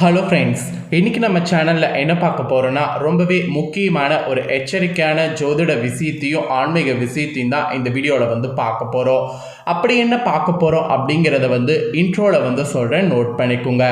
Hello friends, இன்றைக்கி நம்ம சேனலில் என்ன பார்க்க போகிறோன்னா ரொம்பவே முக்கியமான ஒரு எச்சரிக்கையான ஜோதிட விஷயத்தையும் ஆன்மீக விஷயத்தையும் தான் இந்த வீடியோவில் பார்க்க போகிறோம். அப்படி என்ன பார்க்க போகிறோம் அப்படிங்கிறத இன்ட்ரோவில் சொல்கிறேன், நோட் பண்ணிக்கோங்க.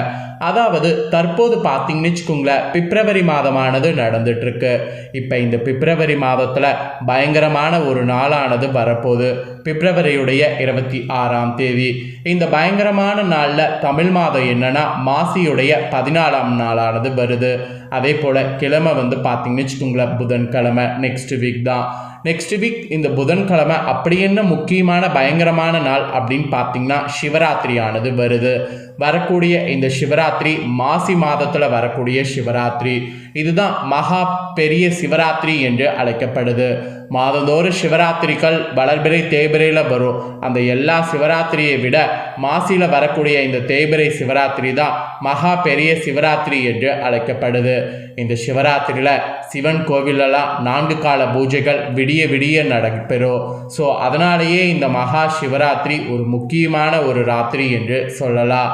அதாவது தற்போது பார்த்தீங்கன்னு வச்சுக்கோங்களேன், பிப்ரவரி மாதமானது நடந்துட்டுருக்கு. இப்போ இந்த பிப்ரவரி மாதத்தில் பயங்கரமான ஒரு நாளானது வரப்போகுது. பிப்ரவரியுடைய 26ஆம் தேதி. இந்த பயங்கரமான நாளில் தமிழ் மாதம் என்னன்னா மாசியுடைய 14ஆம் நாளானது வருது. அதே போல் கிழமை பார்த்தீங்கன்னு வச்சுக்கோங்களேன், புதன்கிழமை. நெக்ஸ்ட் வீக் தான். நெக்ஸ்ட் வீக் இந்த புதன்கிழமை அப்படி என்ன முக்கியமான பயங்கரமான நாள் அப்படின்னு பார்த்தீங்கன்னா சிவராத்திரியானது வருது. வரக்கூடிய இந்த சிவராத்திரி மாசி மாதத்தில் வரக்கூடிய சிவராத்திரி. இதுதான் மகா பெரிய சிவராத்திரி என்று அழைக்கப்படுது. மாதந்தோறும் சிவராத்திரிகள் வளர்பிறை தேய்பிரையில் வரும். அந்த எல்லா சிவராத்திரியை விட மாசியில் வரக்கூடிய இந்த தேய்பிரை சிவராத்திரி தான் மகா பெரிய சிவராத்திரி என்று அழைக்கப்படுது. இந்த சிவராத்திரியில் சிவன் கோவிலெல்லாம் 4 கால பூஜைகள் விடிய விடிய நடைபெறும். ஸோ அதனாலேயே இந்த மகா சிவராத்திரி ஒரு முக்கியமான ஒரு ராத்திரி என்று சொல்லலாம்.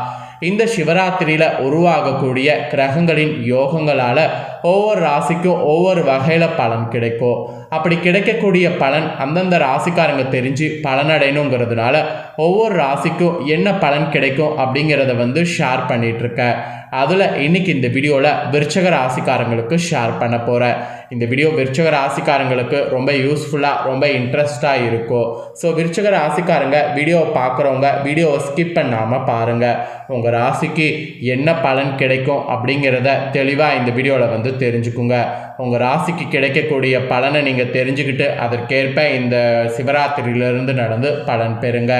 இந்த சிவராத்திரியில் உருவாகக்கூடிய கிரகங்களின் யோகங்களால் ஒவ்வொரு ராசிக்கும் ஒவ்வொரு வகையில் பலன் கிடைக்கும். அப்படி கிடைக்கக்கூடிய பலன் அந்தந்த ராசிக்காரங்க தெரிஞ்சு பலனடையணுங்கிறதுனால ஒவ்வொரு ராசிக்கும் என்ன பலன் கிடைக்கும் அப்படிங்கிறத ஷேர் பண்ணிகிட்ருக்கேன். அதில் இன்றைக்கி இந்த வீடியோவில் விருச்சக ராசிக்காரங்களுக்கு ஷேர் பண்ண போகிறேன். இந்த வீடியோ விருச்சக ராசிக்காரங்களுக்கு ரொம்ப யூஸ்ஃபுல்லாக ரொம்ப இன்ட்ரெஸ்டாக இருக்கும். ஸோ விருச்சக ராசிக்காரங்க வீடியோவை பார்க்குறவங்க வீடியோவை ஸ்கிப் பண்ணாமல் பாருங்கள். உங்கள் ராசிக்கு என்ன பலன் கிடைக்கும் அப்படிங்கிறத தெளிவாக இந்த வீடியோவில் தெரிஞ்சுக்குங்க. உங்கள் ராசிக்கு கிடைக்கக்கூடிய பலனை நீங்கள் தெரிஞ்சுக்கிட்டு அதற்கேற்ப இந்த சிவராத்திரியிலிருந்து நடந்து பலன் பெறுங்க.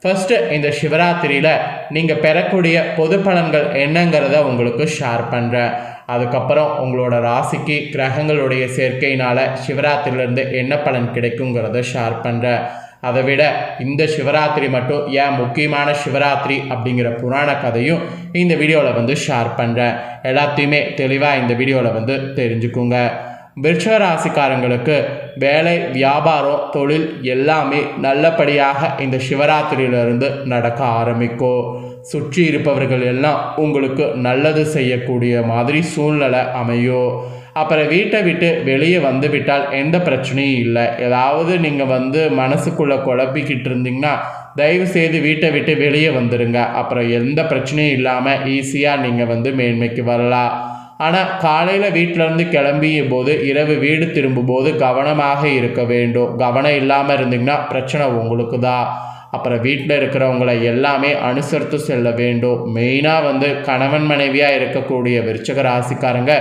ஃபர்ஸ்ட்டு இந்த சிவராத்திரியில் நீங்கள் பெறக்கூடிய பொது பலன்கள் என்னங்கிறத உங்களுக்கு ஷேர் பண்ணுறேன். அதுக்கப்புறம் உங்களோட ராசிக்கு கிரகங்களுடைய சேர்க்கையினால் சிவராத்திரியிலேருந்து என்ன பலன் கிடைக்குங்கிறத ஷேர் பண்ணுறேன். அதை விட இந்த சிவராத்திரி மட்டும் ஏன் முக்கியமான சிவராத்திரி அப்படிங்கிற புராண கதையும் இந்த வீடியோவில் ஷேர் பண்ணுறேன். எல்லாத்தையுமே தெளிவாக இந்த வீடியோவில் தெரிஞ்சுக்குங்க. விருச்சிக ராசிக்காரங்களுக்கு வேலை, வியாபாரம், தொழில் எல்லாமே நல்லபடியாக இந்த சிவராத்திரியிலிருந்து நடக்க ஆரம்பிக்கும். சுற்றி இருப்பவர்கள் எல்லாம் உங்களுக்கு நல்லது செய்யக்கூடிய மாதிரி சூழ்நிலை அமையும். அப்புறம் வீட்டை விட்டு வெளியே விட்டால் எந்த பிரச்சனையும் இல்லை. ஏதாவது நீங்கள் மனசுக்குள்ளே குழப்பிக்கிட்டு இருந்தீங்கன்னா தயவு செய்து வீட்டை விட்டு வெளியே வந்துடுங்க. அப்புறம் எந்த பிரச்சனையும் இல்லாமல் ஈஸியாக நீங்கள் மேன்மைக்கு வரலாம். ஆனால் காலையில் வீட்டிலேருந்து கிளம்பிய போது இரவு வீடு திரும்பும்போது கவனமாக இருக்க வேண்டும். கவனம் இல்லாமல் இருந்தீங்கன்னா பிரச்சனை உங்களுக்கு தான். அப்புறம் வீட்டில் இருக்கிறவங்களை எல்லாமே அனுசரித்து செல்ல வேண்டும். மெயினாக கணவன் மனைவியாக இருக்கக்கூடிய விருச்சிக ராசிக்காரங்க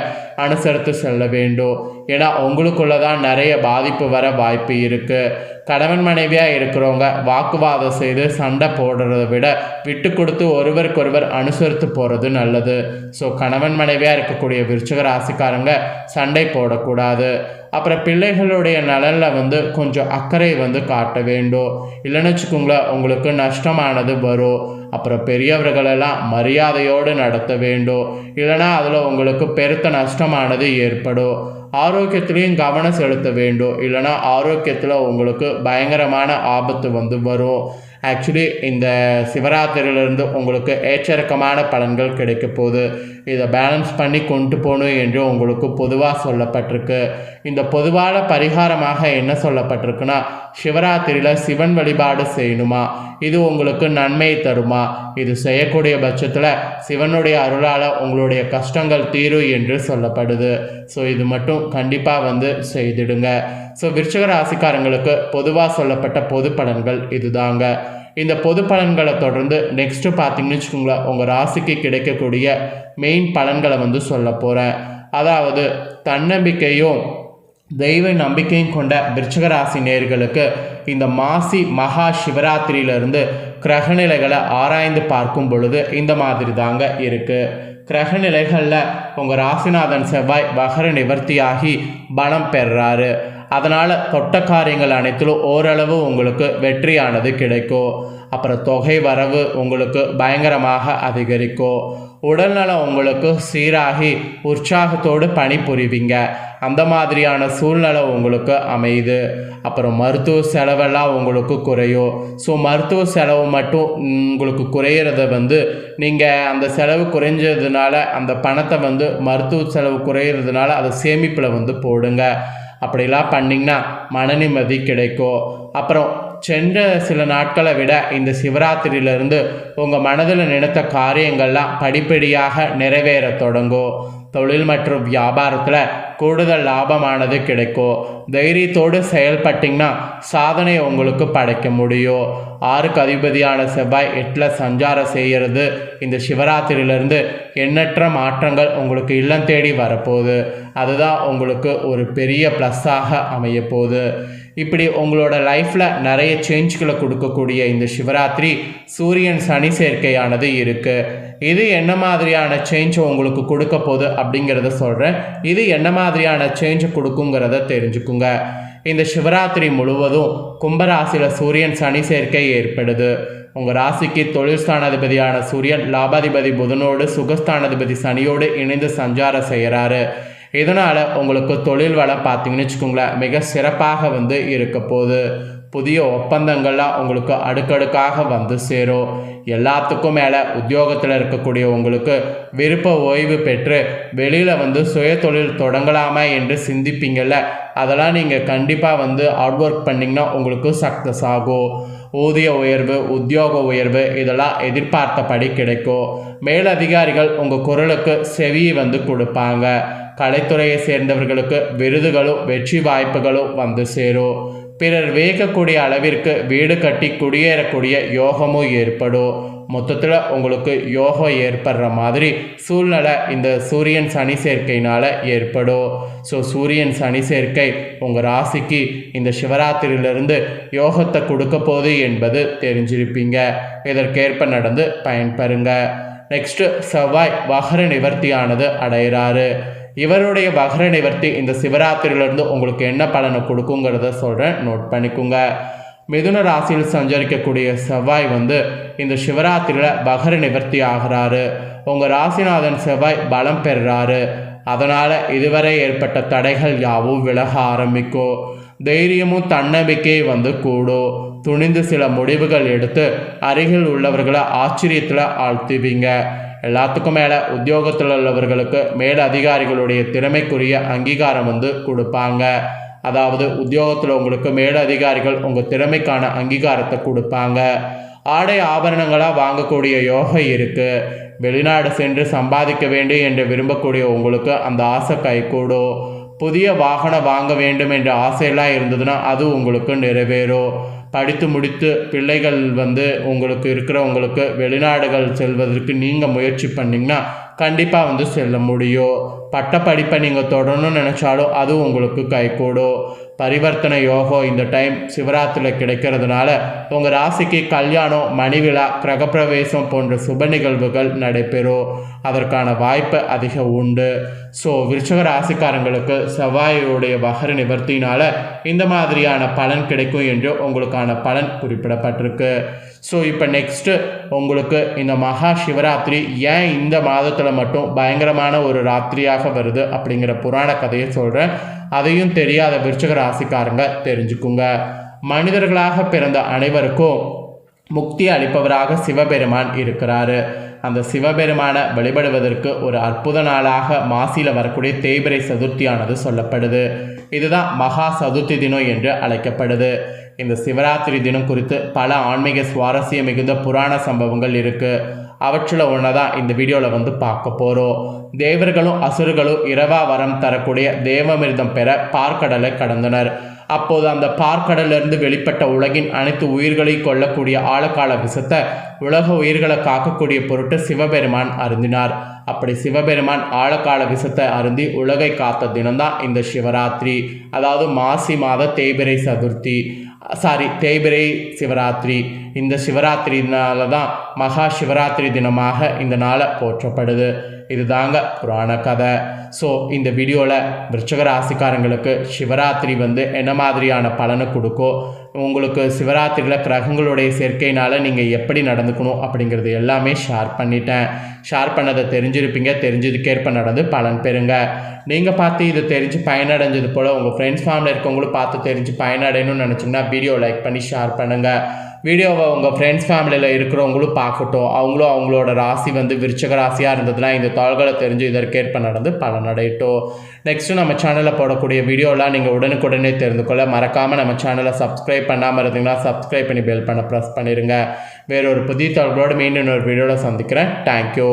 அனுசரித்து செல்ல வேண்டும். ஏன்னா உங்களுக்குள்ள தான் நிறைய பாதிப்பு வர வாய்ப்பு இருக்குது. கணவன் மனைவியாக இருக்கிறவங்க வாக்குவாதம் செய்து சண்டை போடுறத விட விட்டு கொடுத்து ஒருவருக்கொருவர் அனுசரித்து போகிறது நல்லது. ஸோ கணவன் மனைவியாக இருக்கக்கூடிய விருச்சிக ராசிக்காரங்க சண்டை போடக்கூடாது. அப்புறம் பிள்ளைகளுடைய நலனில் கொஞ்சம் அக்கறை காட்ட வேண்டும். இல்லைன்னு வச்சுக்கோங்களேன், உங்களுக்கு நஷ்டமானது வரும். அப்புறம் பெரியவர்களெல்லாம் மரியாதையோடு நடத்த வேண்டும். இல்லைனா அதில் உங்களுக்கு பெருத்த நஷ்டமானது ஏற்படும். ஆரோக்கியத்திலையும் கவனம் செலுத்த வேண்டும். இல்லைனா ஆரோக்கியத்தில் உங்களுக்கு பயங்கரமான ஆபத்து வரும். ஆக்சுவலி இந்த சிவராத்திரியிலிருந்து உங்களுக்கு ஏற்றிறக்கமான பலன்கள் கிடைக்க போகுது. இதை பேலன்ஸ் பண்ணி கொண்டு போகணும் என்று உங்களுக்கு பொதுவாக சொல்லப்பட்டிருக்கு. இந்த பொதுவான பரிகாரமாக என்ன சொல்லப்பட்டிருக்குன்னா, சிவராத்திரியில் சிவன் வழிபாடு செய்யணுமா, இது உங்களுக்கு நன்மையை தருமா, இது செய்யக்கூடிய பட்சத்தில் சிவனுடைய அருளால் உங்களுடைய கஷ்டங்கள் தீரும் என்று சொல்லப்படுது. ஸோ இது மட்டும் கண்டிப்பாக செய்திடுங்க. ஸோ விருச்சிக ராசிக்காரங்களுக்கு பொதுவாக சொல்லப்பட்ட பொது பலன்கள் இதுதாங்க. இந்த பொது பலன்களை தொடர்ந்து நெக்ஸ்ட்டு பார்த்தீங்கன்னு வச்சுக்கோங்களேன், உங்கள் ராசிக்கு கிடைக்கக்கூடிய மெயின் பலன்களை சொல்ல போகிறேன். அதாவது தன்னம்பிக்கையும் தெய்வ நம்பிக்கையும் கொண்ட விருச்சிக ராசி நேயர்களுக்கு இந்த மாசி மகா சிவராத்திரியிலிருந்து கிரகநிலைகளை ஆராய்ந்து பார்க்கும் பொழுது இந்த மாதிரி தாங்க இருக்குது. கிரகநிலைகளில் உங்கள் ராசிநாதன் செவ்வாய் வகர நிவர்த்தியாகி பலம் பெறுறாரு. அதனால் தொட்ட காரியங்கள் அனைத்திலும் ஓரளவு உங்களுக்கு வெற்றியானது கிடைக்கும். அப்புறம் தொகை வரவு உங்களுக்கு பயங்கரமாக அதிகரிக்கும். உடல்நலம் உங்களுக்கு சீராகி உற்சாகத்தோடு பணிபுரிவீங்க. அந்த மாதிரியான சூழ்நிலை உங்களுக்கு அமையுது. அப்புறம் மருத்துவ செலவெல்லாம் உங்களுக்கு குறையும். ஸோ மருத்துவ செலவு மட்டும் உங்களுக்கு குறையிறத நீங்கள் அந்த செலவு குறைஞ்சதுனால அந்த பணத்தை மருத்துவ செலவு குறையிறதுனால அதை சேமிப்பில் போடுங்க. அப்படிலாம் பண்ணிங்கன்னா மன நிம்மதி கிடைக்கும். அப்புறம் சென்ற சில நாட்களை விட இந்த சிவராத்திரியிலிருந்து உங்கள் மனதில் நினைத்த காரியங்கள்லாம் படிப்படியாக நிறைவேற தொடங்கும். தொழில் மற்றும் வியாபாரத்தில் கூடுதல் லாபமானது கிடைக்கும். தைரியத்தோடு செயல்பட்டிங்கன்னா சாதனை உங்களுக்கு படைக்க முடியும். 6க்கு அதிபதியான செவ்வாய் 8ல் சஞ்சாரம் செய்கிறது இந்த சிவராத்திரியிலிருந்து எண்ணற்ற மாற்றங்கள் உங்களுக்கு இல்லம் தேடி வரப்போகுது. அதுதான் உங்களுக்கு ஒரு பெரிய ப்ளஸ்ஸாக அமைய போகுது. இப்படி உங்களோட லைஃப்பில் நிறைய சேஞ்ச்களை கொடுக்கக்கூடிய இந்த சிவராத்திரி சூரியன் சனி சேர்க்கையானது இருக்குது. இது என்ன மாதிரியான சேஞ்ச் உங்களுக்கு கொடுக்க போகுது அப்படிங்கிறத சொல்கிறேன். இது என்ன மாதிரியான சேஞ்ச் கொடுக்குங்கிறத தெரிஞ்சுக்குங்க. இந்த சிவராத்திரி முழுவதும் கும்பராசியில் சூரியன் சனி சேர்க்கை ஏற்படுது. உங்கள் ராசிக்கு தொழில் ஸ்தானாதிபதியான சூரியன் லாபாதிபதி புதனோடு சுகஸ்தானாதிபதி சனியோடு இணைந்து சஞ்சாரம் செய்கிறாரு. இதனால் உங்களுக்கு தொழில் வளம் பார்த்தீங்கன்னு வச்சுக்கோங்களேன் மிக சிறப்பாக இருக்க போகுது. புதிய ஒப்பந்தங்கள்லாம் உங்களுக்கு அடுக்கடுக்காக சேரும். எல்லாத்துக்கும் மேலே உத்தியோகத்தில் இருக்கக்கூடிய உங்களுக்கு விருப்ப ஓய்வு பெற்று வெளியில் சுய தொழில் தொடங்கலாமா என்று சிந்திப்பீங்கள்ல, அதெல்லாம் நீங்கள் கண்டிப்பாக ஹார்ட் ஒர்க் பண்ணிங்கன்னா உங்களுக்கு சக்ஸஸ் ஆகும். ஊதிய உயர்வு, உத்தியோக உயர்வு இதெல்லாம் எதிர்பார்த்தபடி கிடைக்கும். மேலதிகாரிகள் உங்கள் குரலுக்கு செவி கொடுப்பாங்க. கலைத்துறையை சேர்ந்தவர்களுக்கு விருதுகளும் வெற்றி வாய்ப்புகளும் சேரும். பிறர் வியக்கக்கூடிய அளவிற்கு வீடு கட்டி குடியேறக்கூடிய யோகமும் ஏற்படும். மொத்தத்தில் உங்களுக்கு யோகம் ஏற்படுற மாதிரி சூழ்நிலை இந்த சூரியன் சனி சேர்க்கையினால் ஏற்படும். ஸோ சூரியன் சனி சேர்க்கை உங்கள் ராசிக்கு இந்த சிவராத்திரியிலிருந்து யோகத்தை கொடுக்க போகுது என்பது தெரிஞ்சிருப்பீங்க. இதற்கேற்ப நடந்து பயன்பெறுங்க. நெக்ஸ்ட்டு செவ்வாய் வக்ர நிவர்த்தியானது அடைகிறாரு. இவருடைய வக்ர நிவர்த்தி இந்த சிவராத்திரியிலிருந்து உங்களுக்கு என்ன பலனை கொடுக்குங்கிறத சொல்கிறேன், நோட் பண்ணிக்கோங்க. மிதுன ராசியில் சஞ்சரிக்கக்கூடிய செவ்வாய் இந்த சிவராத்திரியில் வக்ர நிவர்த்தி ஆகிறாரு. உங்கள் ராசிநாதன் செவ்வாய் பலம் பெறுறாரு. அதனால் இதுவரை ஏற்பட்ட தடைகள் யாவும் விலக ஆரம்பிக்கும். தைரியமும் தன்னம்பிக்கையை கூடும். துணிந்து சில முடிவுகள் எடுத்து அருகில் உள்ளவர்களை ஆச்சரியத்தில் ஆழ்த்துவீங்க. எல்லாத்துக்கும் மேலே உத்தியோகத்தில் உள்ளவர்களுக்கு மேல் அதிகாரிகளுடைய திறமைக்குரிய அங்கீகாரம் கொடுப்பாங்க. அதாவது உத்தியோகத்தில் உங்களுக்கு மேல் அதிகாரிகள் உங்கள் திறமைக்கான அங்கீகாரத்தை கொடுப்பாங்க. ஆடை ஆபரணங்களாக வாங்கக்கூடிய யோகம் இருக்குது. வெளிநாடு சென்று சம்பாதிக்க வேண்டும் என்று விரும்பக்கூடிய உங்களுக்கு அந்த ஆசை கைகூடும். புதிய வாகனம் வாங்க வேண்டும் என்ற ஆசையெல்லாம் இருந்ததுன்னா அது உங்களுக்கு நிறைவேறும். படித்து முடித்து பிள்ளைகள் உங்களுக்கு இருக்கிறவங்களுக்கு வெளிநாடுகள் செல்வதற்கு நீங்கள் முயற்சி பண்ணிங்கன்னா கண்டிப்பாக செல்ல முடியும். பட்டப்படிப்பை நீங்கள் தொடரணும்னு நினச்சாலும் அது உங்களுக்கு கைகூடும். பரிவர்த்தனை யோகம் இந்த டைம் சிவராத்திரியில் கிடைக்கிறதுனால உங்கள் ராசிக்கு கல்யாணம், மணிவிழா, கிரகப்பிரவேசம் போன்ற சுப நிகழ்வுகள் நடைபெறும். அதற்கான வாய்ப்பு அதிகம் உண்டு. ஸோ விருச்சிக ராசிக்காரங்களுக்கு செவ்வாயுடைய வக்ர நிவர்த்தினால் இந்த மாதிரியான பலன் கிடைக்கும் என்று உங்களுக்கான பலன் குறிப்பிடப்பட்டிருக்கு. ஸோ இப்போ நெக்ஸ்ட்டு உங்களுக்கு இந்த மகா சிவராத்திரி ஏன் இந்த மாதத்தில் மட்டும் பயங்கரமான ஒரு ராத்திரியாக வருது அப்படிங்கிற புராண கதையை சொல்கிறேன். அதையும் தெரியாத விருச்சிக ராசிக்காரங்க தெரிஞ்சுக்குங்க. மனிதர்களாக பிறந்த அனைவருக்கும் முக்தி அளிப்பவராக சிவபெருமான் இருக்கிறாரு. அந்த சிவபெருமானை வழிபடுவதற்கு ஒரு அற்புத நாளாக மாசியில் வரக்கூடிய தேய்பிறை சதுர்த்தியானது சொல்லப்படுது. இதுதான் மகா சதுர்த்தி தினம் என்று அழைக்கப்படுது. இந்த சிவராத்திரி தினம் குறித்து பல ஆன்மீக சுவாரஸ்யம் மிகுந்த புராண சம்பவங்கள் இருக்குது. அவற்றில் ஒன்று தான் இந்த வீடியோவில் பார்க்க போகிறோம். தேவர்களும் அசுரர்களும் இரவா வரம் தரக்கூடிய தேவமிர்தம் பெற பார்க்கடலை கடந்தனர். அப்போது அந்த பார்க்கடலிருந்து வெளிப்பட்ட உலகின் அனைத்து உயிர்களையும் கொல்லக்கூடிய ஆழக்கால விஷத்தை உலக உயிர்களை காக்கக்கூடிய பொருட்டு சிவபெருமான் அருந்தினார். அப்படி சிவபெருமான் ஆழக்கால விஷத்தை அருந்தி உலகை காத்த தினம்தான் இந்த சிவராத்திரி. அதாவது மாசி மாத தேய்பிறை சதுர்த்தி, தேய்பிறை சிவராத்திரி. இந்த சிவராத்திரினால தான் மகா சிவராத்திரி தினமாக இந்த நாளை போற்றப்படுது. இதுதாங்க புராண கதை. ஸோ இந்த வீடியோவில் விருச்சிக ராசிக்காரங்களுக்கு சிவராத்திரி என்ன மாதிரியான பலனை கொடுக்கோ, உங்களுக்கு சிவராத்திரியில் கிரகங்களுடைய சேர்க்கையினால் நீங்கள் எப்படி நடந்துக்கணும் அப்படிங்கிறது எல்லாமே ஷேர் பண்ணிட்டேன். ஷேர் பண்ணதை தெரிஞ்சிருப்பீங்க. தெரிஞ்சதுக்கேற்ப நடந்து பலன் பெறுங்க. நீங்கள் பார்த்து இது தெரிஞ்சு பயனடைஞ்சது போல் உங்கள் ஃப்ரெண்ட்ஸ் ஃபேமிலியில் இருக்கவங்களும் பார்த்து தெரிஞ்சு பயனடையணும்னு நினச்சிங்கன்னா வீடியோ லைக் பண்ணி ஷேர் பண்ணுங்கள். வீடியோவை உங்கள் ஃப்ரெண்ட்ஸ் ஃபேமிலியில் இருக்கிறவங்களும் பார்க்கட்டும். அவங்களும் அவங்களோட ராசி வந்து விருச்சக ராசியாக இருந்ததுன்னா இந்த தாள்களை தெரிஞ்சு இதற்கேற்ப நடந்து பலனடையட்டும். நெக்ஸ்ட்டு நம்ம சேனலில் போடக்கூடிய வீடியோலாம் நீங்கள் உடனுக்குடனே தெரிந்து கொள்ள மறக்காமல் நம்ம சேனலை சப்ஸ்கிரைப் பண்ணாமல் இருந்தீங்கன்னா சப்ஸ்கிரைப் பண்ணி பெல் பண்ண ப்ரெஸ் பண்ணிடுங்க. வேறொரு புதிய தாள்களோடு மீண்டும் ஒரு வீடியோவில் சந்திக்கிறேன். தேங்க்யூ.